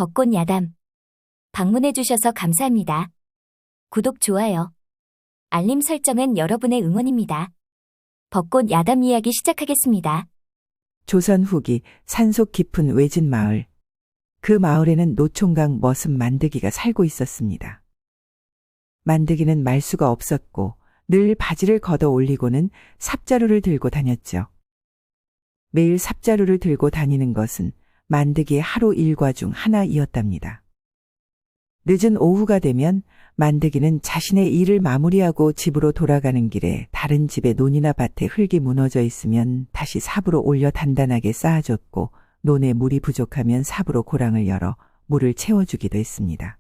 벚꽃 야담. 방문해주셔서 감사합니다. 구독, 좋아요, 알림 설정은 여러분의 응원입니다. 벚꽃 야담 이야기 시작하겠습니다. 조선 후기 산속 깊은 외진 마을. 그 마을에는 노총각 머슴 만드기가 살고 있었습니다. 만드기는 말수가 없었고 늘 바지를 걷어 올리고는 삽자루를 들고 다녔죠. 매일 삽자루를 들고 다니는 것은 만드기의 하루 일과 중 하나이었답니다. 늦은 오후가 되면 만드기는 자신의 일을 마무리하고 집으로 돌아가는 길에 다른 집의 논이나 밭에 흙이 무너져 있으면 다시 삽으로 올려 단단하게 쌓아줬고, 논에 물이 부족하면 삽으로 고랑을 열어 물을 채워주기도 했습니다.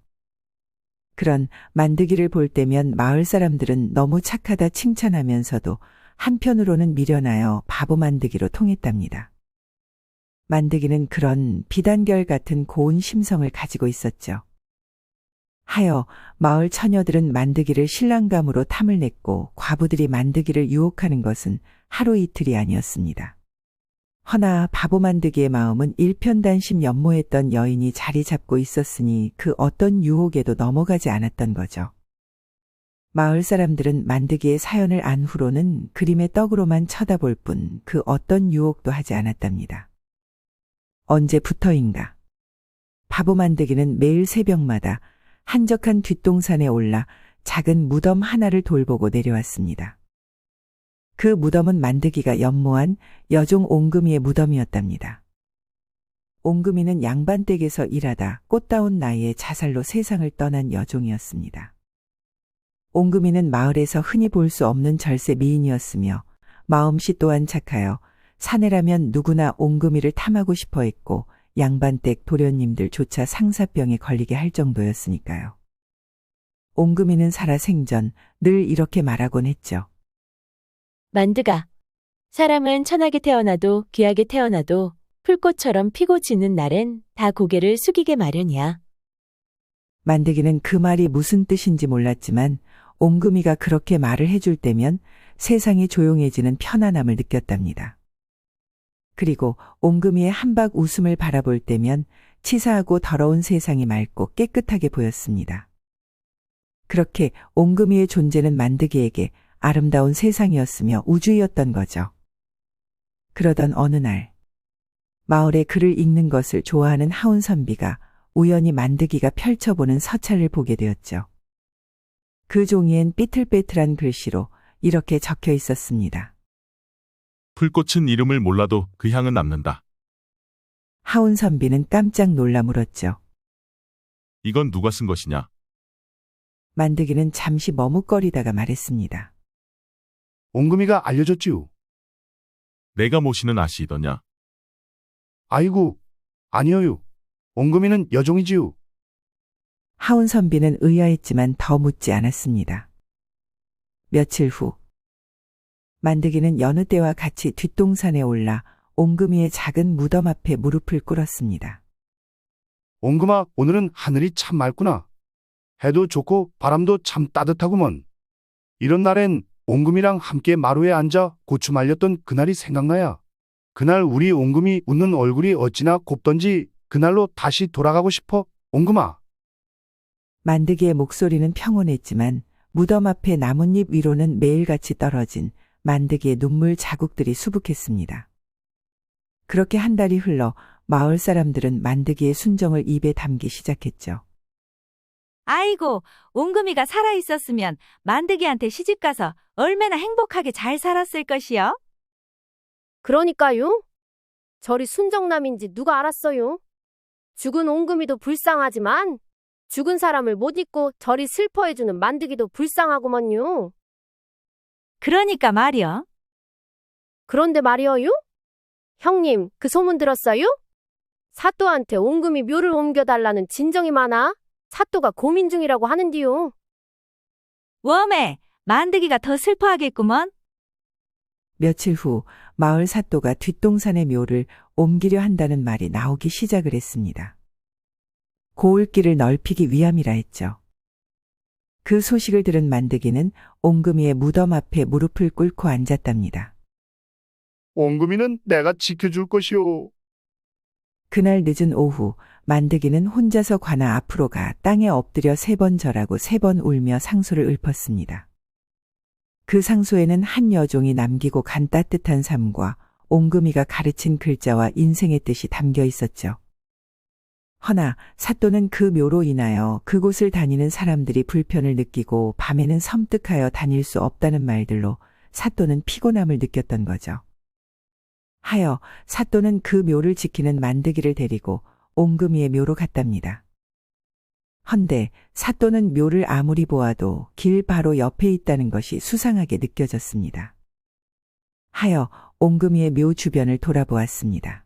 그런 만드기를 볼 때면 마을 사람들은 너무 착하다 칭찬하면서도 한편으로는 미련하여 바보 만드기로 통했답니다. 만드기는 그런 비단결 같은 고운 심성을 가지고 있었죠. 하여 마을 처녀들은 만드기를 신랑감으로 탐을 냈고 과부들이 만드기를 유혹하는 것은 하루 이틀이 아니었습니다. 허나 바보 만드기의 마음은 일편단심 연모했던 여인이 자리 잡고 있었으니 그 어떤 유혹에도 넘어가지 않았던 거죠. 마을 사람들은 만드기의 사연을 안 후로는 그림의 떡으로만 쳐다볼 뿐 그 어떤 유혹도 하지 않았답니다. 언제부터인가. 바보 만드기는 매일 새벽마다 한적한 뒷동산에 올라 작은 무덤 하나를 돌보고 내려왔습니다. 그 무덤은 만드기가 연모한 여종 옹금이의 무덤이었답니다. 옹금이는 양반댁에서 일하다 꽃다운 나이에 자살로 세상을 떠난 여종이었습니다. 옹금이는 마을에서 흔히 볼 수 없는 절세 미인이었으며 마음씨 또한 착하여 사내라면 누구나 옹금이를 탐하고 싶어 했고 양반댁 도련님들조차 상사병에 걸리게 할 정도였으니까요. 옹금이는 살아 생전 늘 이렇게 말하곤 했죠. 만드가, 사람은 천하게 태어나도 귀하게 태어나도 풀꽃처럼 피고 지는 날엔 다 고개를 숙이게 마련이야. 만드기는 그 말이 무슨 뜻인지 몰랐지만 옹금이가 그렇게 말을 해줄 때면 세상이 조용해지는 편안함을 느꼈답니다. 그리고 옹금이의 한박 웃음을 바라볼 때면 치사하고 더러운 세상이 맑고 깨끗하게 보였습니다. 그렇게 옹금이의 존재는 만드기에게 아름다운 세상이었으며 우주이었던 거죠. 그러던 어느 날, 마을에 글을 읽는 것을 좋아하는 하운선비가 우연히 만드기가 펼쳐보는 서찰을 보게 되었죠. 그 종이엔 삐틀빼틀한 글씨로 이렇게 적혀 있었습니다. 풀꽃은 이름을 몰라도 그 향은 남는다. 하운선비는 깜짝 놀라 물었죠. 이건 누가 쓴 것이냐? 만드기는 잠시 머뭇거리다가 말했습니다. 옹금이가 알려줬지요. 내가 모시는 아씨이더냐? 아이고, 아니어요. 옹금이는 여종이지요. 하운선비는 의아했지만 더 묻지 않았습니다. 며칠 후, 만드기는 여느 때와 같이 뒷동산에 올라 옹금이의 작은 무덤 앞에 무릎을 꿇었습니다. 옹금아, 오늘은 하늘이 참 맑구나. 해도 좋고 바람도 참 따뜻하구먼. 이런 날엔 옹금이랑 함께 마루에 앉아 고추 말렸던 그날이 생각나야. 그날 우리 옹금이 웃는 얼굴이 어찌나 곱던지 그날로 다시 돌아가고 싶어, 옹금아. 만드기의 목소리는 평온했지만 무덤 앞에 나뭇잎 위로는 매일같이 떨어진 만드기의 눈물 자국들이 수북했습니다. 그렇게 한 달이 흘러 마을 사람들은 만드기의 순정을 입에 담기 시작했죠. 아이고, 옹금이가 살아있었으면 만드기한테 시집가서 얼마나 행복하게 잘 살았을 것이요? 그러니까요. 저리 순정남인지 누가 알았어요. 죽은 옹금이도 불쌍하지만 죽은 사람을 못 잊고 저리 슬퍼해주는 만드기도 불쌍하구먼요. 그러니까 말이요. 그런데 말이어요? 형님, 그 소문 들었어요? 사또한테 옹금이 묘를 옮겨달라는 진정이 많아 사또가 고민 중이라고 하는디요. 웜에 만드기가 더 슬퍼하겠구먼. 며칠 후 마을 사또가 뒷동산의 묘를 옮기려 한다는 말이 나오기 시작을 했습니다. 고을길을 넓히기 위함이라 했죠. 그 소식을 들은 만드기는 옹금이의 무덤 앞에 무릎을 꿇고 앉았답니다. 옹금이는 내가 지켜줄 것이오. 그날 늦은 오후 만드기는 혼자서 관아 앞으로 가 땅에 엎드려 3번 절하고 3번 울며 상소를 읊었습니다. 그 상소에는 한 여종이 남기고 간 따뜻한 삶과 옹금이가 가르친 글자와 인생의 뜻이 담겨 있었죠. 허나 사또는 그 묘로 인하여 그곳을 다니는 사람들이 불편을 느끼고 밤에는 섬뜩하여 다닐 수 없다는 말들로 사또는 피곤함을 느꼈던 거죠. 하여 사또는 그 묘를 지키는 만드기를 데리고 옹금이의 묘로 갔답니다. 헌데 사또는 묘를 아무리 보아도 길 바로 옆에 있다는 것이 수상하게 느껴졌습니다. 하여 옹금이의 묘 주변을 돌아보았습니다.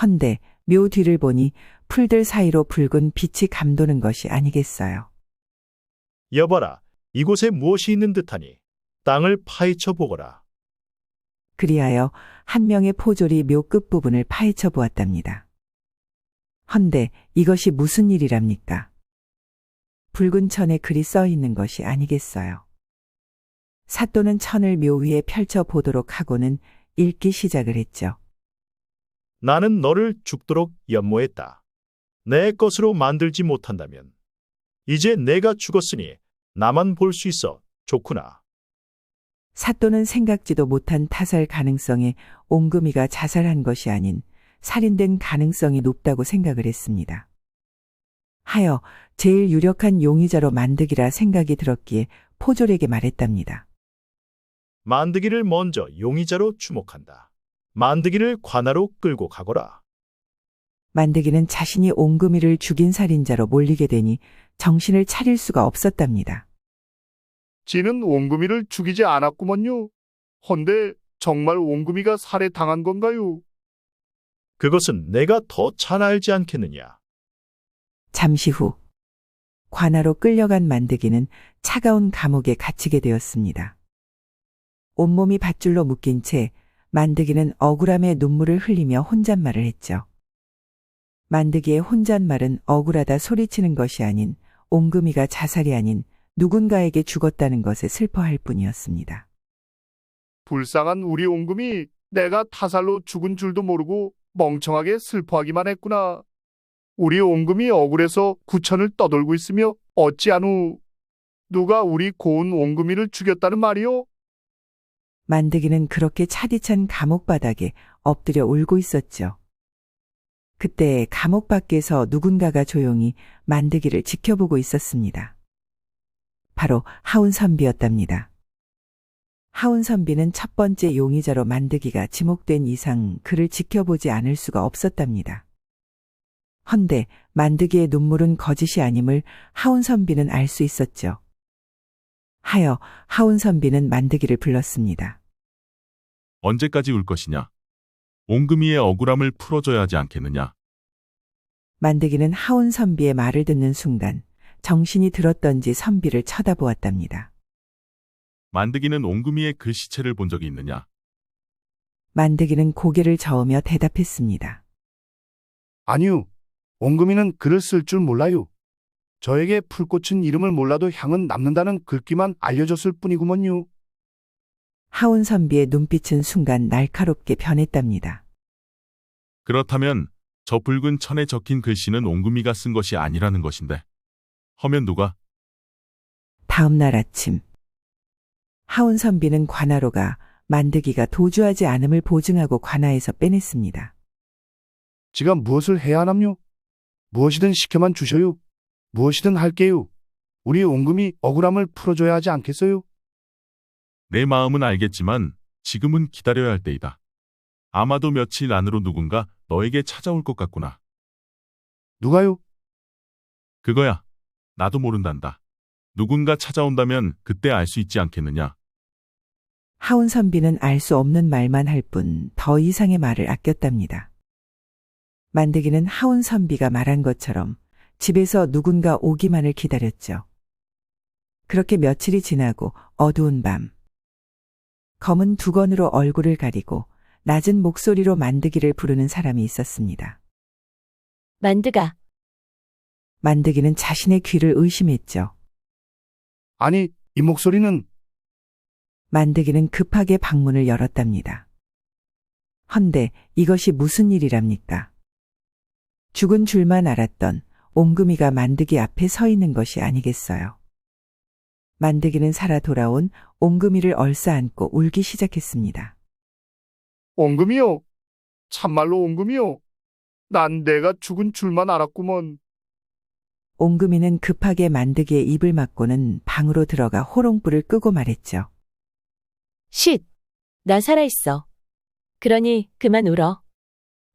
헌데 묘 뒤를 보니 풀들 사이로 붉은 빛이 감도는 것이 아니겠어요. 여봐라, 이곳에 무엇이 있는 듯하니 땅을 파헤쳐 보거라. 그리하여 한 명의 포졸이 묘 끝부분을 파헤쳐 보았답니다. 헌데 이것이 무슨 일이랍니까? 붉은 천에 글이 써 있는 것이 아니겠어요. 사또는 천을 묘 위에 펼쳐 보도록 하고는 읽기 시작을 했죠. 나는 너를 죽도록 연모했다. 내 것으로 만들지 못한다면 이제 내가 죽었으니 나만 볼 수 있어 좋구나. 사또는 생각지도 못한 타살 가능성에 옹금이가 자살한 것이 아닌 살인된 가능성이 높다고 생각을 했습니다. 하여 제일 유력한 용의자로 만드기라 생각이 들었기에 포졸에게 말했답니다. 만드기를 먼저 용의자로 주목한다. 만드기를 관아로 끌고 가거라. 만드기는 자신이 옹금이를 죽인 살인자로 몰리게 되니 정신을 차릴 수가 없었답니다. 지는 옹금이를 죽이지 않았구먼요. 헌데 정말 옹금이가 살해당한 건가요? 그것은 내가 더 잘 알지 않겠느냐. 잠시 후 관아로 끌려간 만드기는 차가운 감옥에 갇히게 되었습니다. 온몸이 밧줄로 묶인 채 만드기는 억울함에 눈물을 흘리며 혼잣말을 했죠. 만드기의 혼잣말은 억울하다 소리치는 것이 아닌 옹금이가 자살이 아닌 누군가에게 죽었다는 것에 슬퍼할 뿐이었습니다. 불쌍한 우리 옹금이 내가 타살로 죽은 줄도 모르고 멍청하게 슬퍼하기만 했구나. 우리 옹금이 억울해서 구천을 떠돌고 있으며 어찌하누. 누가 우리 고운 옹금이를 죽였다는 말이오? 만드기는 그렇게 차디찬 감옥 바닥에 엎드려 울고 있었죠. 그때 감옥 밖에서 누군가가 조용히 만드기를 지켜보고 있었습니다. 바로 하운선비였답니다. 하운선비는 첫 번째 용의자로 만드기가 지목된 이상 그를 지켜보지 않을 수가 없었답니다. 헌데 만드기의 눈물은 거짓이 아님을 하운선비는 알 수 있었죠. 하여 하운선비는 만드기를 불렀습니다. 언제까지 울 것이냐? 옹금이의 억울함을 풀어줘야 하지 않겠느냐? 만드기는 하운선비의 말을 듣는 순간 정신이 들었던지 선비를 쳐다보았답니다. 만드기는 옹금이의 그 시체를 본 적이 있느냐? 만드기는 고개를 저으며 대답했습니다. 아니요. 옹금이는 글을 쓸 줄 몰라요. 저에게 풀꽃은 이름을 몰라도 향은 남는다는 글귀만 알려줬을 뿐이구먼요. 하운선비의 눈빛은 순간 날카롭게 변했답니다. 그렇다면 저 붉은 천에 적힌 글씨는 옹금이가 쓴 것이 아니라는 것인데. 허면 누가? 다음 날 아침 하운선비는 관아로 가 만드기가 도주하지 않음을 보증하고 관아에서 빼냈습니다. 지가 무엇을 해야 하남요? 무엇이든 시켜만 주셔요. 무엇이든 할게요. 우리 옹금이 억울함을 풀어줘야 하지 않겠어요? 내 마음은 알겠지만 지금은 기다려야 할 때이다. 아마도 며칠 안으로 누군가 너에게 찾아올 것 같구나. 누가요? 그거야. 나도 모른단다. 누군가 찾아온다면 그때 알 수 있지 않겠느냐. 하운선비는 알 수 없는 말만 할 뿐 더 이상의 말을 아꼈답니다. 만드기는 하운선비가 말한 것처럼 집에서 누군가 오기만을 기다렸죠. 그렇게 며칠이 지나고 어두운 밤. 검은 두건으로 얼굴을 가리고 낮은 목소리로 만드기를 부르는 사람이 있었습니다. 만드가, 만드기는 자신의 귀를 의심했죠. 아니, 이 목소리는 만드기는 급하게 방문을 열었답니다. 헌데 이것이 무슨 일이랍니까? 죽은 줄만 알았던 옹금이가 만드기 앞에 서 있는 것이 아니겠어요. 만드기는 살아 돌아온 옹금이를 얼싸안고 울기 시작했습니다. 옹금이요. 참말로 옹금이요. 난 내가 죽은 줄만 알았구먼. 옹금이는 급하게 만드기의 입을 막고는 방으로 들어가 호롱불을 끄고 말했죠. 쉿! 나 살아있어. 그러니 그만 울어.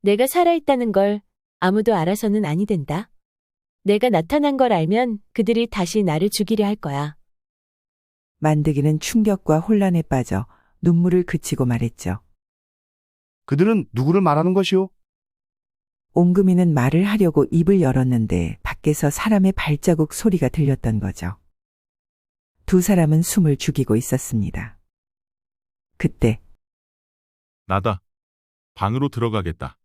내가 살아있다는 걸 아무도 알아서는 아니 된다. 내가 나타난 걸 알면 그들이 다시 나를 죽이려 할 거야. 만드기는 충격과 혼란에 빠져 눈물을 그치고 말했죠. 그들은 누구를 말하는 것이오? 옹금이는 말을 하려고 입을 열었는데 밖에서 사람의 발자국 소리가 들렸던 거죠. 두 사람은 숨을 죽이고 있었습니다. 그때 나다. 방으로 들어가겠다.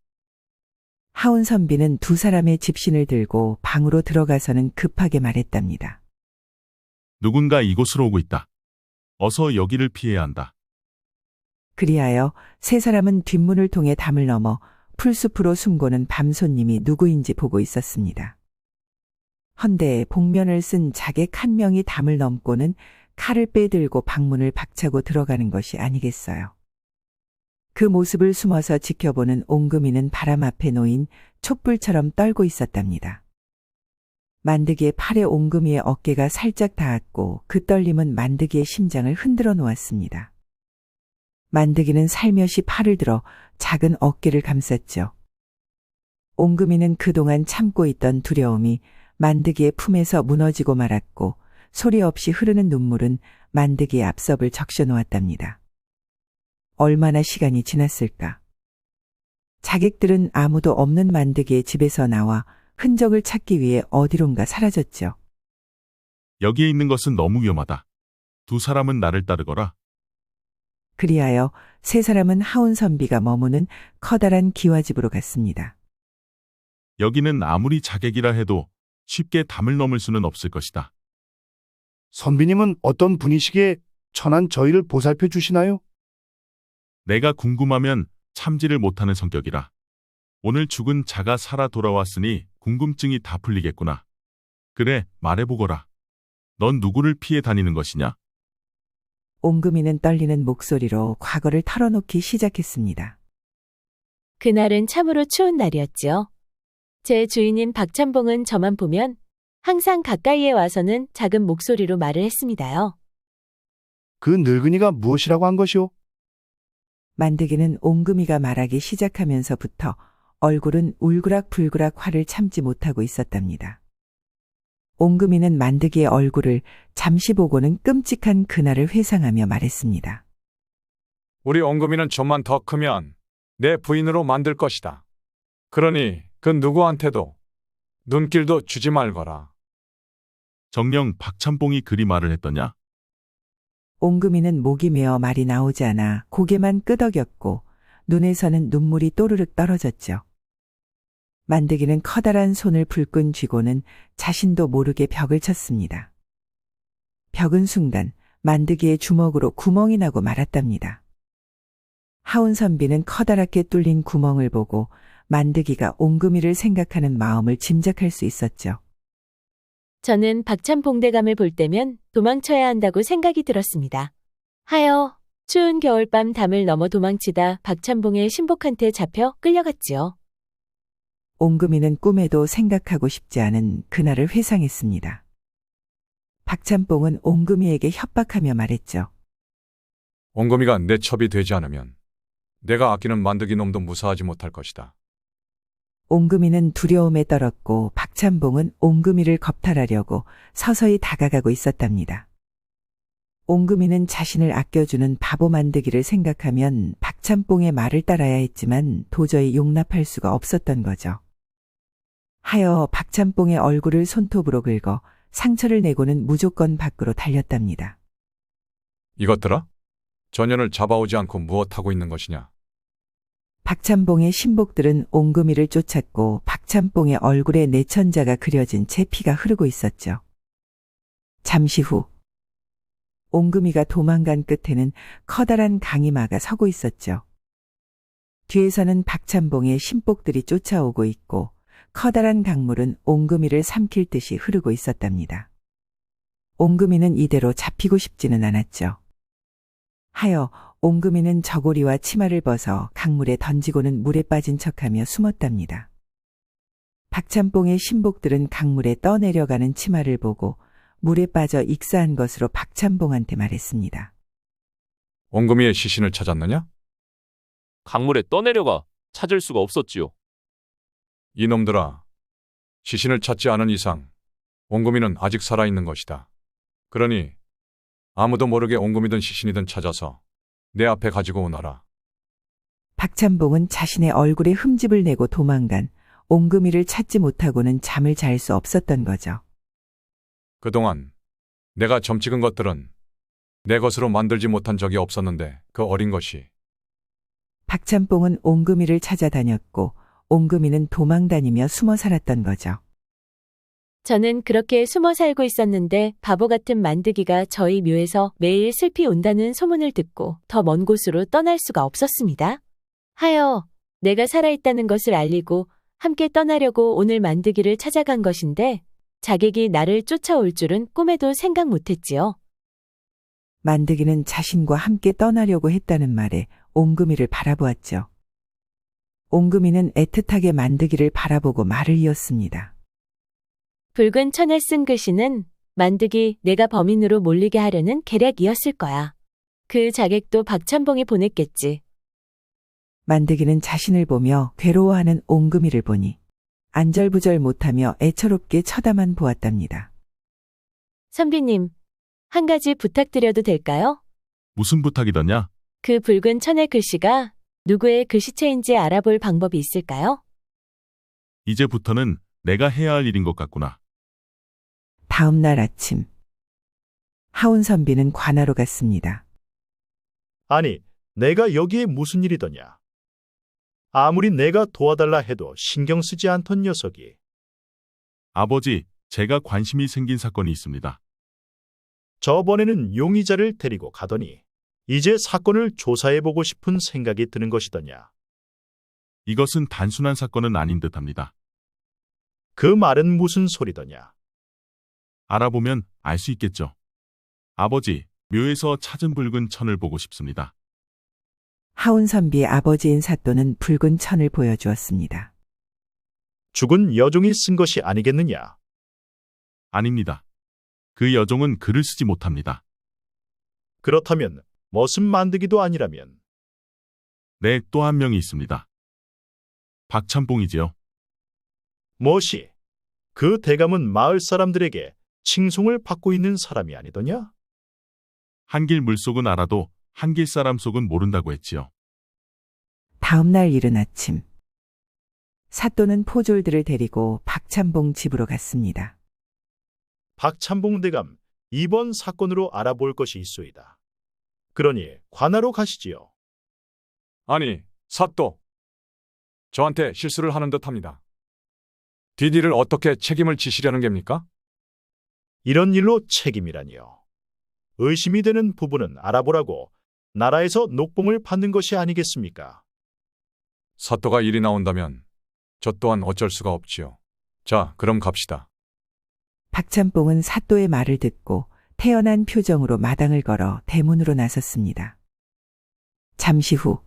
하운선비는 두 사람의 집신을 들고 방으로 들어가서는 급하게 말했답니다. 누군가 이곳으로 오고 있다. 어서 여기를 피해야 한다. 그리하여 세 사람은 뒷문을 통해 담을 넘어 풀숲으로 숨고는 밤손님이 누구인지 보고 있었습니다. 헌데 복면을 쓴 자객 한 명이 담을 넘고는 칼을 빼들고 방문을 박차고 들어가는 것이 아니겠어요. 그 모습을 숨어서 지켜보는 옹금이는 바람 앞에 놓인 촛불처럼 떨고 있었답니다. 만드기의 팔에 옹금이의 어깨가 살짝 닿았고 그 떨림은 만드기의 심장을 흔들어 놓았습니다. 만드기는 살며시 팔을 들어 작은 어깨를 감쌌죠. 옹금이는 그동안 참고 있던 두려움이 만드기의 품에서 무너지고 말았고 소리 없이 흐르는 눈물은 만드기의 앞섭을 적셔 놓았답니다. 얼마나 시간이 지났을까? 자객들은 아무도 없는 만드기의 집에서 나와 흔적을 찾기 위해 어디론가 사라졌죠. 여기에 있는 것은 너무 위험하다. 두 사람은 나를 따르거라. 그리하여 세 사람은 하운선비가 머무는 커다란 기와집으로 갔습니다. 여기는 아무리 자객이라 해도 쉽게 담을 넘을 수는 없을 것이다. 선비님은 어떤 분이시기에 천한 저희를 보살펴 주시나요? 내가 궁금하면 참지를 못하는 성격이라. 오늘 죽은 자가 살아 돌아왔으니 궁금증이 다 풀리겠구나. 그래, 말해보거라. 넌 누구를 피해 다니는 것이냐? 옹금이는 떨리는 목소리로 과거를 털어놓기 시작했습니다. 그날은 참으로 추운 날이었죠. 제 주인인 박찬봉은 저만 보면 항상 가까이에 와서는 작은 목소리로 말을 했습니다요. 그 늙은이가 무엇이라고 한 것이오? 만드기는 옹금이가 말하기 시작하면서부터 얼굴은 울그락불그락 화를 참지 못하고 있었답니다. 옹금이는 만드기의 얼굴을 잠시 보고는 끔찍한 그날을 회상하며 말했습니다. 우리 옹금이는 좀만 더 크면 내 부인으로 만들 것이다. 그러니 그 누구한테도 눈길도 주지 말거라. 정녕 박찬봉이 그리 말을 했더냐? 옹금이는 목이 메어 말이 나오지 않아 고개만 끄덕였고 눈에서는 눈물이 또르륵 떨어졌죠. 만드기는 커다란 손을 불끈 쥐고는 자신도 모르게 벽을 쳤습니다. 벽은 순간 만드기의 주먹으로 구멍이 나고 말았답니다. 하운선비는 커다랗게 뚫린 구멍을 보고 만드기가 옹금이를 생각하는 마음을 짐작할 수 있었죠. 저는 박찬봉대감을 볼 때면 도망쳐야 한다고 생각이 들었습니다. 하여 추운 겨울밤 담을 넘어 도망치다 박찬봉의 신복한테 잡혀 끌려갔지요. 옹금이는 꿈에도 생각하고 싶지 않은 그날을 회상했습니다. 박찬봉은 옹금이에게 협박하며 말했죠. 옹금이가 내 첩이 되지 않으면 내가 아끼는 만드기 놈도 무사하지 못할 것이다. 옹금이는 두려움에 떨었고 박찬봉은 옹금이를 겁탈하려고 서서히 다가가고 있었답니다. 옹금이는 자신을 아껴주는 바보 만드기를 생각하면 박찬봉의 말을 따라야 했지만 도저히 용납할 수가 없었던 거죠. 하여 박찬봉의 얼굴을 손톱으로 긁어 상처를 내고는 무조건 밖으로 달렸답니다. 이것들아? 전현을 잡아오지 않고 무엇하고 있는 것이냐? 박찬봉의 신복들은 옹금이를 쫓았고 박찬봉의 얼굴에 내천자가 그려진 채 피가 흐르고 있었죠. 잠시 후 옹금이가 도망간 끝에는 커다란 강이마가 서고 있었죠. 뒤에서는 박찬봉의 신복들이 쫓아오고 있고 커다란 강물은 옹금이를 삼킬 듯이 흐르고 있었답니다. 옹금이는 이대로 잡히고 싶지는 않았죠. 하여 옹금이는 저고리와 치마를 벗어 강물에 던지고는 물에 빠진 척하며 숨었답니다. 박찬봉의 신복들은 강물에 떠내려가는 치마를 보고 물에 빠져 익사한 것으로 박찬봉한테 말했습니다. 옹금이의 시신을 찾았느냐? 강물에 떠내려가 찾을 수가 없었지요. 이놈들아, 시신을 찾지 않은 이상 옹금이는 아직 살아있는 것이다. 그러니 아무도 모르게 옹금이든 시신이든 찾아서 내 앞에 가지고 오너라. 박찬봉은 자신의 얼굴에 흠집을 내고 도망간 옹금이를 찾지 못하고는 잠을 잘 수 없었던 거죠. 그동안 내가 점 찍은 것들은 내 것으로 만들지 못한 적이 없었는데 그 어린 것이. 박찬봉은 옹금이를 찾아다녔고 옹금이는 도망다니며 숨어 살았던 거죠. 저는 그렇게 숨어 살고 있었는데 바보 같은 만드기가 저희 묘에서 매일 슬피 온다는 소문을 듣고 더 먼 곳으로 떠날 수가 없었습니다. 하여 내가 살아있다는 것을 알리고 함께 떠나려고 오늘 만드기를 찾아간 것인데 자객이 나를 쫓아올 줄은 꿈에도 생각 못했지요. 만드기는 자신과 함께 떠나려고 했다는 말에 옹금이를 바라보았죠. 옹금이는 애틋하게 만드기를 바라보고 말을 이었습니다. 붉은 천에 쓴 글씨는 만드기 내가 범인으로 몰리게 하려는 계략이었을 거야. 그 자객도 박찬봉이 보냈겠지. 만드기는 자신을 보며 괴로워하는 옹금이를 보니 안절부절 못하며 애처롭게 쳐다만 보았답니다. 선비님, 한 가지 부탁드려도 될까요? 무슨 부탁이더냐? 그 붉은 천의 글씨가 누구의 글씨체인지 알아볼 방법이 있을까요? 이제부터는 내가 해야 할 일인 것 같구나. 다음 날 아침 하운 선비는 관하로 갔습니다. 아니, 내가 여기에 무슨 일이더냐? 아무리 내가 도와달라 해도 신경 쓰지 않던 녀석이. 아버지, 제가 관심이 생긴 사건이 있습니다. 저번에는 용의자를 데리고 가더니 이제 사건을 조사해보고 싶은 생각이 드는 것이더냐. 이것은 단순한 사건은 아닌 듯합니다. 그 말은 무슨 소리더냐. 알아보면 알 수 있겠죠. 아버지, 묘에서 찾은 붉은 천을 보고 싶습니다. 하운 선비의 아버지인 사또는 붉은 천을 보여주었습니다. 죽은 여종이 쓴 것이 아니겠느냐. 아닙니다. 그 여종은 글을 쓰지 못합니다. 그렇다면 머슴 만드기도 아니라면. 네, 또 한 명이 있습니다. 박찬봉이지요. 무엇이? 그 대감은 마을 사람들에게 칭송을 받고 있는 사람이 아니더냐? 한길 물속은 알아도 한길 사람 속은 모른다고 했지요. 다음 날 이른 아침 사또는 포졸들을 데리고 박찬봉 집으로 갔습니다. 박찬봉 대감, 이번 사건으로 알아볼 것이 있소이다. 그러니 관하로 가시지요. 아니, 사또. 저한테 실수를 하는 듯합니다. 디디를 어떻게 책임을 지시려는 겁니까? 이런 일로 책임이라니요. 의심이 되는 부분은 알아보라고 나라에서 녹봉을 받는 것이 아니겠습니까? 사또가 일이 나온다면 저 또한 어쩔 수가 없지요. 자, 그럼 갑시다. 박찬봉은 사또의 말을 듣고 태연한 표정으로 마당을 걸어 대문으로 나섰습니다. 잠시 후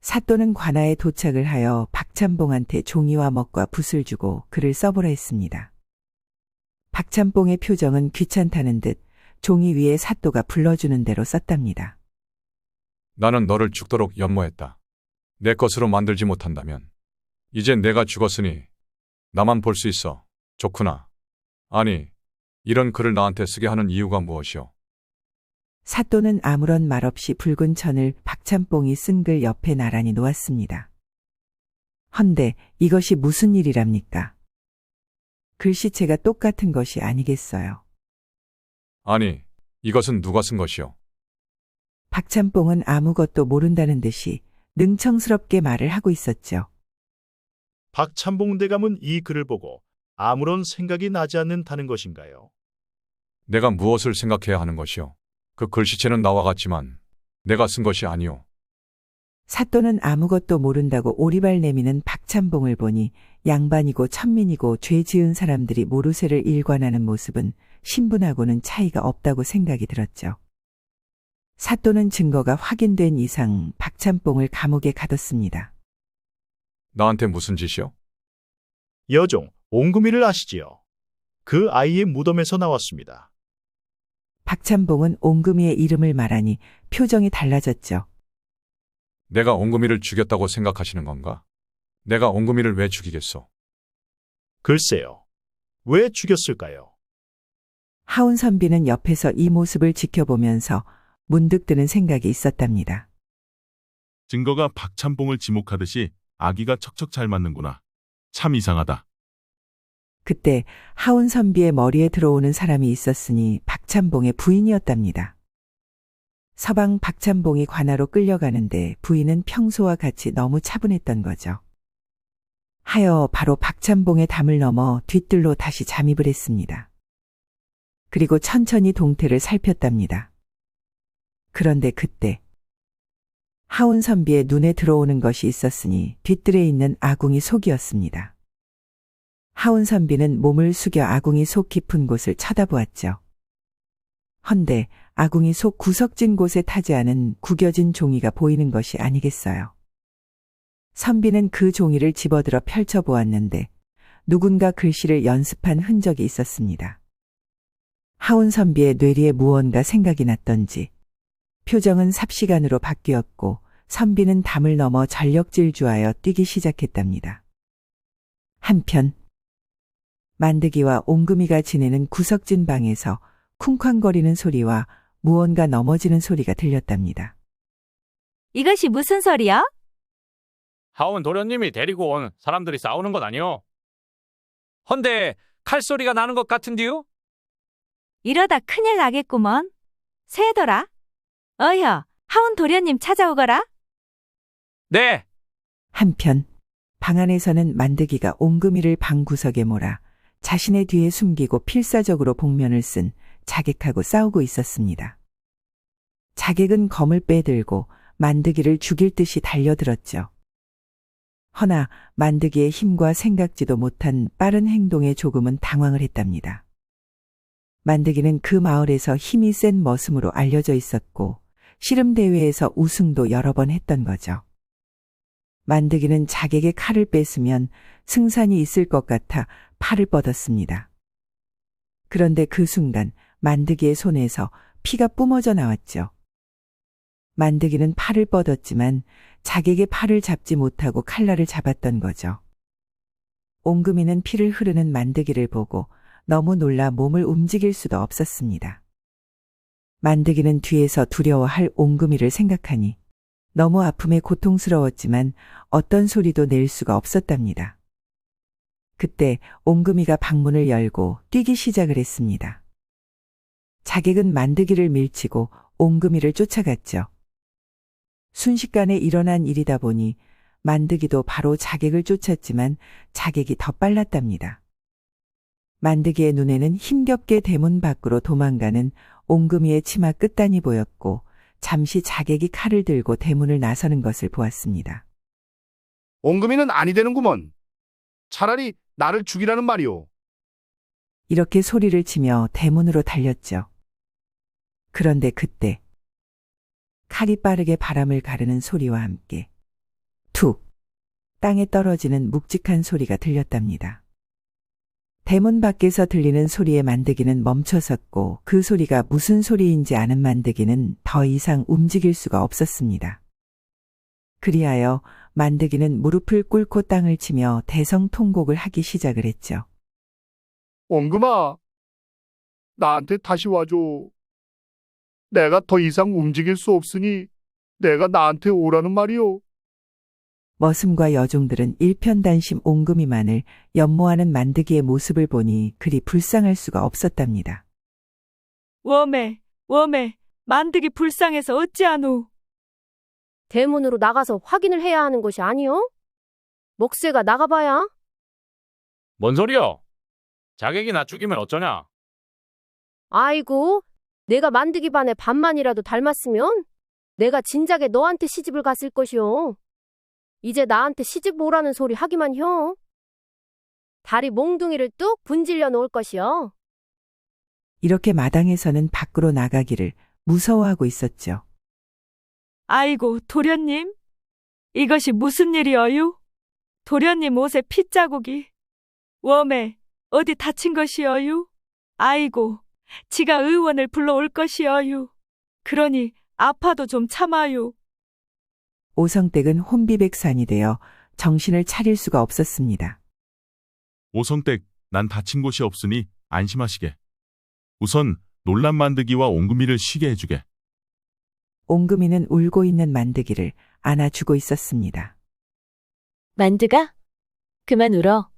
사또는 관아에 도착을 하여 박찬봉한테 종이와 먹과 붓을 주고 글을 써보라 했습니다. 박찬봉의 표정은 귀찮다는 듯 종이 위에 사또가 불러주는 대로 썼답니다. 나는 너를 죽도록 연모했다. 내 것으로 만들지 못한다면 이제 내가 죽었으니 나만 볼 수 있어. 좋구나. 아니, 이런 글을 나한테 쓰게 하는 이유가 무엇이오? 사또는 아무런 말 없이 붉은 천을 박찬봉이 쓴 글 옆에 나란히 놓았습니다. 헌데 이것이 무슨 일이랍니까? 글씨체가 똑같은 것이 아니겠어요. 아니, 이것은 누가 쓴 것이오? 박찬봉은 아무것도 모른다는 듯이 능청스럽게 말을 하고 있었죠. 박찬봉 대감은 이 글을 보고 아무런 생각이 나지 않는다는 것인가요? 내가 무엇을 생각해야 하는 것이오? 그 글씨체는 나와 같지만 내가 쓴 것이 아니오. 사또는 아무것도 모른다고 오리발 내미는 박찬봉을 보니 양반이고 천민이고 죄 지은 사람들이 모르쇠를 일관하는 모습은 신분하고는 차이가 없다고 생각이 들었죠. 사또는 증거가 확인된 이상 박찬봉을 감옥에 가뒀습니다. 나한테 무슨 짓이요? 여종 옹금이를 아시지요? 그 아이의 무덤에서 나왔습니다. 박찬봉은 옹금이의 이름을 말하니 표정이 달라졌죠. 내가 옹금이를 죽였다고 생각하시는 건가? 내가 옹금이를 왜 죽이겠소? 글쎄요. 왜 죽였을까요? 하운선비는 옆에서 이 모습을 지켜보면서 문득 드는 생각이 있었답니다. 증거가 박찬봉을 지목하듯이 아기가 척척 잘 맞는구나. 참 이상하다. 그때 하운선비의 머리에 들어오는 사람이 있었으니 박찬봉의 부인이었답니다. 서방 박찬봉이 관하로 끌려가는데 부인은 평소와 같이 너무 차분했던 거죠. 하여 바로 박찬봉의 담을 넘어 뒤뜰로 다시 잠입을 했습니다. 그리고 천천히 동태를 살폈답니다. 그런데 그때 하운선비의 눈에 들어오는 것이 있었으니 뒤뜰에 있는 아궁이 속이었습니다. 하운선비는 몸을 숙여 아궁이 속 깊은 곳을 쳐다보았죠. 헌데 아궁이 속 구석진 곳에 타지 않은 구겨진 종이가 보이는 것이 아니겠어요. 선비는 그 종이를 집어들어 펼쳐보았는데 누군가 글씨를 연습한 흔적이 있었습니다. 하운선비의 뇌리에 무언가 생각이 났던지 표정은 삽시간으로 바뀌었고 선비는 담을 넘어 전력질주하여 뛰기 시작했답니다. 한편 만드기와 옹금이가 지내는 구석진 방에서 쿵쾅거리는 소리와 무언가 넘어지는 소리가 들렸답니다. 이것이 무슨 소리야? 하운 도련님이 데리고 온 사람들이 싸우는 것 아니오? 헌데 칼소리가 나는 것 같은디요? 이러다 큰일 나겠구먼. 새더라. 어여, 하운 도련님 찾아오거라. 네. 한편 방 안에서는 만드기가 옹금이를 방 구석에 몰아 자신의 뒤에 숨기고 필사적으로 복면을 쓴 자객하고 싸우고 있었습니다. 자객은 검을 빼들고 만드기를 죽일 듯이 달려들었죠. 허나 만드기의 힘과 생각지도 못한 빠른 행동에 조금은 당황을 했답니다. 만드기는 그 마을에서 힘이 센 머슴으로 알려져 있었고 씨름 대회에서 우승도 여러 번 했던 거죠. 만드기는 자객의 칼을 뺐으면 승산이 있을 것 같아 팔을 뻗었습니다. 그런데 그 순간 만드기의 손에서 피가 뿜어져 나왔죠. 만드기는 팔을 뻗었지만 자객의 팔을 잡지 못하고 칼날을 잡았던 거죠. 옹금이는 피를 흐르는 만드기를 보고 너무 놀라 몸을 움직일 수도 없었습니다. 만드기는 뒤에서 두려워할 옹금이를 생각하니 너무 아픔에 고통스러웠지만 어떤 소리도 낼 수가 없었답니다. 그때 옹금이가 방문을 열고 뛰기 시작을 했습니다. 자객은 만드기를 밀치고 옹금이를 쫓아갔죠. 순식간에 일어난 일이다 보니 만드기도 바로 자객을 쫓았지만 자객이 더 빨랐답니다. 만드기의 눈에는 힘겹게 대문 밖으로 도망가는 옹금이의 치마 끝단이 보였고 잠시 자객이 칼을 들고 대문을 나서는 것을 보았습니다. 옹금이는 아니 되는구먼. 차라리 나를 죽이라는 말이오. 이렇게 소리를 치며 대문으로 달렸죠. 그런데 그때 칼이 빠르게 바람을 가르는 소리와 함께 툭 땅에 떨어지는 묵직한 소리가 들렸답니다. 대문 밖에서 들리는 소리에 만드기는 멈춰섰고 그 소리가 무슨 소리인지 아는 만드기는 더 이상 움직일 수가 없었습니다. 그리하여 만드기는 무릎을 꿇고 땅을 치며 대성통곡을 하기 시작을 했죠. 옹금아, 나한테 다시 와줘. 내가 더 이상 움직일 수 없으니 내가 나한테 오라는 말이오. 머슴과 여종들은 일편단심 옹금이만을 연모하는 만드기의 모습을 보니 그리 불쌍할 수가 없었답니다. 웜에, 만드기 불쌍해서 어찌하노? 대문으로 나가서 확인을 해야 하는 것이 아니요? 목쇠가 나가봐야? 뭔 소리여? 자객이 나 죽이면 어쩌냐? 아이고, 내가 만드기 반에 반만이라도 닮았으면 내가 진작에 너한테 시집을 갔을 것이오. 이제 나한테 시집 오라는 소리 하기만 혀. 다리 몽둥이를 뚝 분질려 놓을 것이오. 이렇게 마당에서는 밖으로 나가기를 무서워하고 있었죠. 아이고, 도련님. 이것이 무슨 일이어유? 도련님 옷에 핏자국이. 웜에 어디 다친 것이어유? 아이고, 지가 의원을 불러올 것이어유. 그러니 아파도 좀 참아유. 오성댁은 혼비백산이 되어 정신을 차릴 수가 없었습니다. 오성댁, 난 다친 곳이 없으니 안심하시게. 우선 놀란 만드기와 옹금이를 쉬게 해주게. 옹금이는 울고 있는 만드기를 안아주고 있었습니다. 만드가? 그만 울어.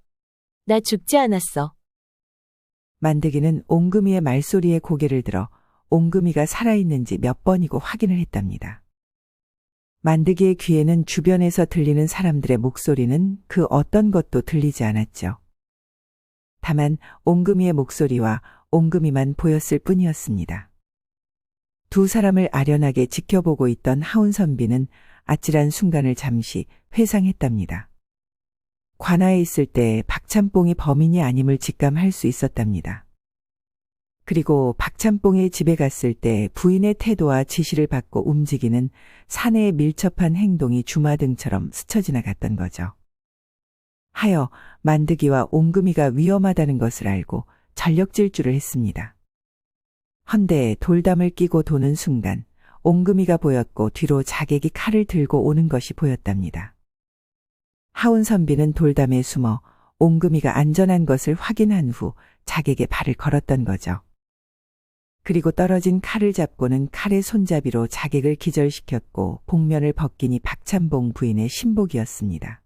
나 죽지 않았어. 만드기는 옹금이의 말소리에 고개를 들어 옹금이가 살아있는지 몇 번이고 확인을 했답니다. 만드기의 귀에는 주변에서 들리는 사람들의 목소리는 그 어떤 것도 들리지 않았죠. 다만 옹금이의 목소리와 옹금이만 보였을 뿐이었습니다. 두 사람을 아련하게 지켜보고 있던 하운선비는 아찔한 순간을 잠시 회상했답니다. 관아에 있을 때 박찬뽕이 범인이 아님을 직감할 수 있었답니다. 그리고 박찬뽕의 집에 갔을 때 부인의 태도와 지시를 받고 움직이는 사내의 밀접한 행동이 주마등처럼 스쳐 지나갔던 거죠. 하여 만드기와 옹금이가 위험하다는 것을 알고 전력 질주를 했습니다. 헌데 돌담을 끼고 도는 순간 옹금이가 보였고 뒤로 자객이 칼을 들고 오는 것이 보였답니다. 하운선비는 돌담에 숨어 옹금이가 안전한 것을 확인한 후 자객의 발을 걸었던 거죠. 그리고 떨어진 칼을 잡고는 칼의 손잡이로 자객을 기절시켰고 복면을 벗기니 박찬봉 부인의 신복이었습니다.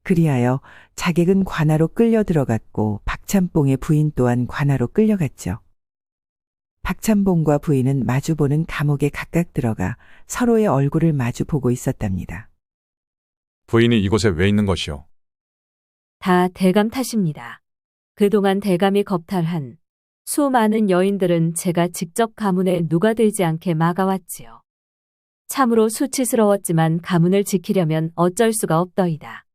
그리하여 자객은 관아로 끌려 들어갔고 박찬봉의 부인 또한 관아로 끌려갔죠. 박찬봉과 부인은 마주보는 감옥에 각각 들어가 서로의 얼굴을 마주보고 있었답니다. 부인이 이곳에 왜 있는 것이오? 다 대감 탓입니다. 그동안 대감이 겁탈한 수많은 여인들은 제가 직접 가문에 누가 되지 않게 막아왔지요. 참으로 수치스러웠지만 가문을 지키려면 어쩔 수가 없더이다.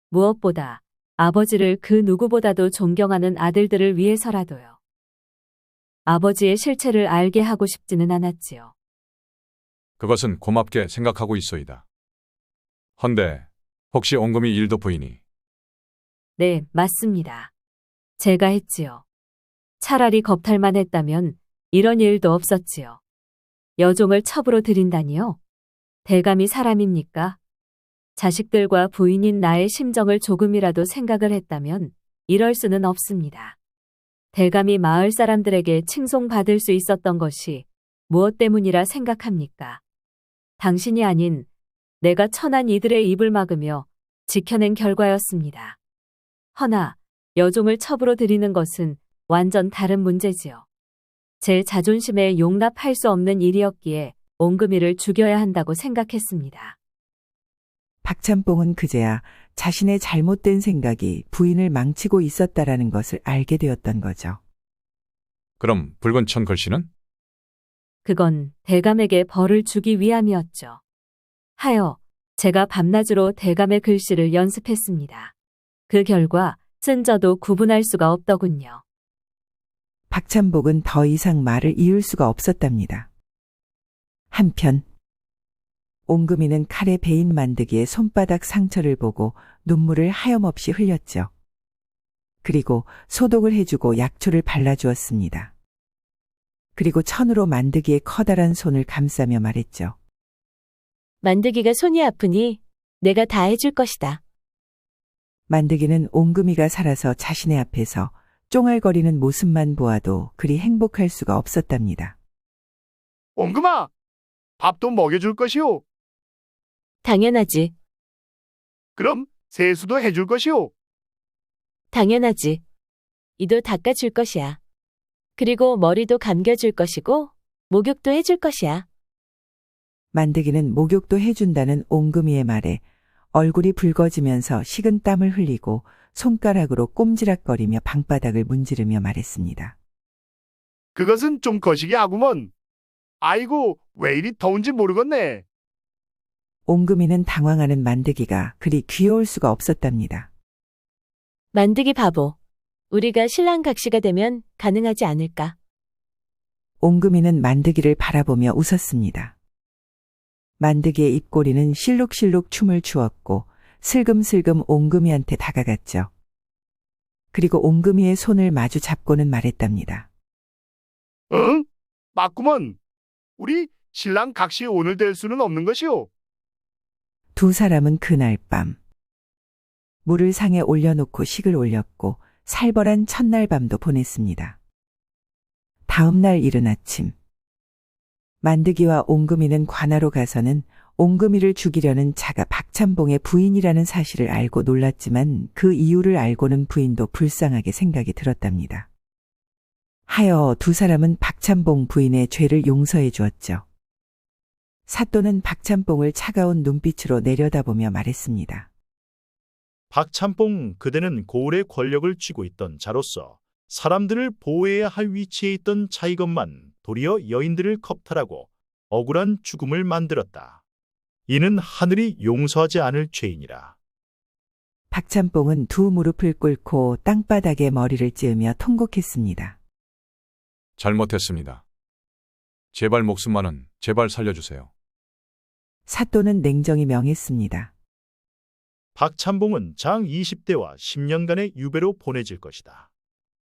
무엇보다 아버지를 그 누구보다도 존경하는 아들들을 위해서라도요. 아버지의 실체를 알게 하고 싶지는 않았지요. 그것은 고맙게 생각하고 있소이다. 헌데 혹시 옹금이 일도 부인이? 네, 맞습니다. 제가 했지요. 차라리 겁탈만 했다면 이런 일도 없었지요. 여종을 첩으로 들인다니요? 대감이 사람입니까? 자식들과 부인인 나의 심정을 조금이라도 생각을 했다면 이럴 수는 없습니다. 대감이 마을 사람들에게 칭송받을 수 있었던 것이 무엇 때문이라 생각합니까? 당신이 아닌 내가 천한 이들의 입을 막으며 지켜낸 결과였습니다. 허나 여종을 첩으로 들이는 것은 완전 다른 문제지요. 제 자존심에 용납할 수 없는 일이었기에 옹금이를 죽여야 한다고 생각했습니다. 박찬뽕은 그제야 자신의 잘못된 생각이 부인을 망치고 있었다라는 것을 알게 되었던 거죠. 그럼 붉은 천 글씨는? 그건 대감에게 벌을 주기 위함이었죠. 하여 제가 밤낮으로 대감의 글씨를 연습했습니다. 그 결과 쓴 저도 구분할 수가 없더군요. 박찬복은 더 이상 말을 이을 수가 없었답니다. 한편 옹금이는 칼에 베인 만드기의 손바닥 상처를 보고 눈물을 하염없이 흘렸죠. 그리고 소독을 해주고 약초를 발라주었습니다. 그리고 천으로 만드기의 커다란 손을 감싸며 말했죠. 만드기가 손이 아프니 내가 다 해줄 것이다. 만드기는 옹금이가 살아서 자신의 앞에서 쫑알거리는 모습만 보아도 그리 행복할 수가 없었답니다. 옹금아, 밥도 먹여줄 것이오. 당연하지. 그럼 세수도 해줄 것이오. 당연하지. 이도 닦아줄 것이야. 그리고 머리도 감겨줄 것이고 목욕도 해줄 것이야. 만드기는 목욕도 해준다는 옹금이의 말에 얼굴이 붉어지면서 식은 땀을 흘리고 손가락으로 꼼지락거리며 방바닥을 문지르며 말했습니다. 그것은 좀 거시기 하구먼. 아이고, 왜 이리 더운지 모르겠네. 옹금이는 당황하는 만드기가 그리 귀여울 수가 없었답니다. 만드기 바보. 우리가 신랑 각시가 되면 가능하지 않을까? 옹금이는 만드기를 바라보며 웃었습니다. 만드기의 입꼬리는 실룩실룩 춤을 추었고 슬금슬금 옹금이한테 다가갔죠. 그리고 옹금이의 손을 마주 잡고는 말했답니다. 응? 맞구먼. 우리 신랑 각시 오늘 될 수는 없는 것이오. 두 사람은 그날 밤 물을 상에 올려놓고 식을 올렸고 살벌한 첫날 밤도 보냈습니다. 다음 날 이른 아침 만드기와 옹금이는 관하로 가서는 옹금이를 죽이려는 자가 박찬봉의 부인이라는 사실을 알고 놀랐지만 그 이유를 알고는 부인도 불쌍하게 생각이 들었답니다. 하여 두 사람은 박찬봉 부인의 죄를 용서해 주었죠. 사또는 박찬봉을 차가운 눈빛으로 내려다보며 말했습니다. 박찬봉, 그대는 고을의 권력을 쥐고 있던 자로서 사람들을 보호해야 할 위치에 있던 자이것만 도리어 여인들을 겁탈하고 억울한 죽음을 만들었다. 이는 하늘이 용서하지 않을 죄이니라. 박찬봉은 두 무릎을 꿇고 땅바닥에 머리를 찌으며 통곡했습니다. 잘못했습니다. 제발 목숨만은 제발 살려주세요. 사또는 냉정히 명했습니다. 박찬봉은 장 20대와 10년간의 유배로 보내질 것이다.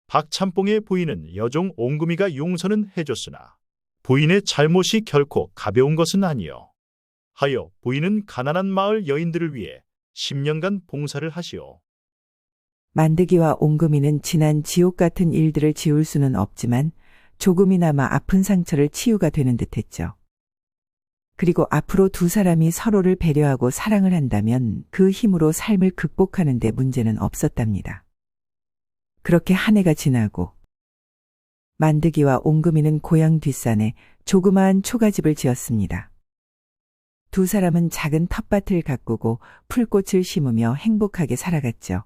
박찬봉의 부인은 여종 옹금이가 용서는 해줬으나 부인의 잘못이 결코 가벼운 것은 아니요. 하여 부인은 가난한 마을 여인들을 위해 10년간 봉사를 하시오. 만드기와 옹금이는 지난 지옥 같은 일들을 지울 수는 없지만 조금이나마 아픈 상처를 치유가 되는 듯했죠. 그리고 앞으로 두 사람이 서로를 배려하고 사랑을 한다면 그 힘으로 삶을 극복하는 데 문제는 없었답니다. 그렇게 한 해가 지나고 만드기와 옹금이는 고향 뒷산에 조그마한 초가집을 지었습니다. 두 사람은 작은 텃밭을 가꾸고 풀꽃을 심으며 행복하게 살아갔죠.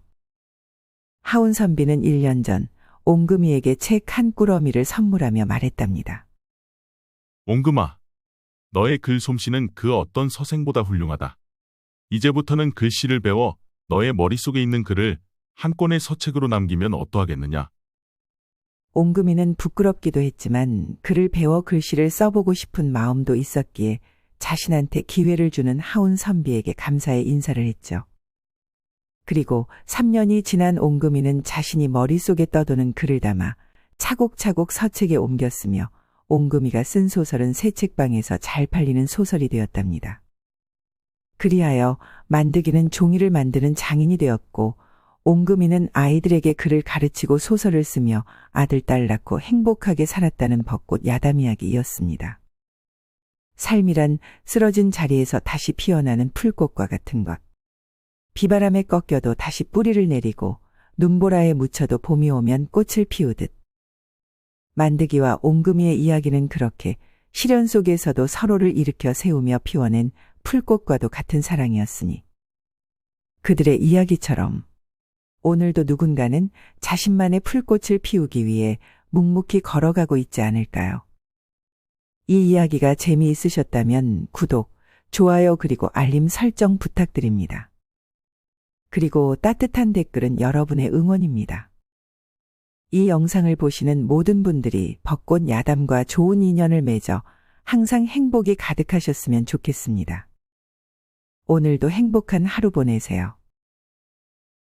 하운 선비는 1년 전 옹금이에게 책 한 꾸러미를 선물하며 말했답니다. 옹금아, 너의 글 솜씨는 그 어떤 서생보다 훌륭하다. 이제부터는 글씨를 배워 너의 머릿속에 있는 글을 한 권의 서책으로 남기면 어떠하겠느냐? 옹금이는 부끄럽기도 했지만 글을 배워 글씨를 써보고 싶은 마음도 있었기에 자신한테 기회를 주는 하운 선비에게 감사의 인사를 했죠. 그리고 3년이 지난 옹금이는 자신이 머릿속에 떠도는 글을 담아 차곡차곡 서책에 옮겼으며 옹금이가 쓴 소설은 새 책방에서 잘 팔리는 소설이 되었답니다. 그리하여 만드기는 종이를 만드는 장인이 되었고 옹금이는 아이들에게 글을 가르치고 소설을 쓰며 아들, 딸 낳고 행복하게 살았다는 벚꽃 야담 이야기이었습니다. 삶이란 쓰러진 자리에서 다시 피어나는 풀꽃과 같은 것. 비바람에 꺾여도 다시 뿌리를 내리고 눈보라에 묻혀도 봄이 오면 꽃을 피우듯. 만드기와 옹금이의 이야기는 그렇게 시련 속에서도 서로를 일으켜 세우며 피워낸 풀꽃과도 같은 사랑이었으니 그들의 이야기처럼 오늘도 누군가는 자신만의 풀꽃을 피우기 위해 묵묵히 걸어가고 있지 않을까요? 이 이야기가 재미있으셨다면 구독, 좋아요 그리고 알림 설정 부탁드립니다. 그리고 따뜻한 댓글은 여러분의 응원입니다. 이 영상을 보시는 모든 분들이 벚꽃 야담과 좋은 인연을 맺어 항상 행복이 가득하셨으면 좋겠습니다. 오늘도 행복한 하루 보내세요.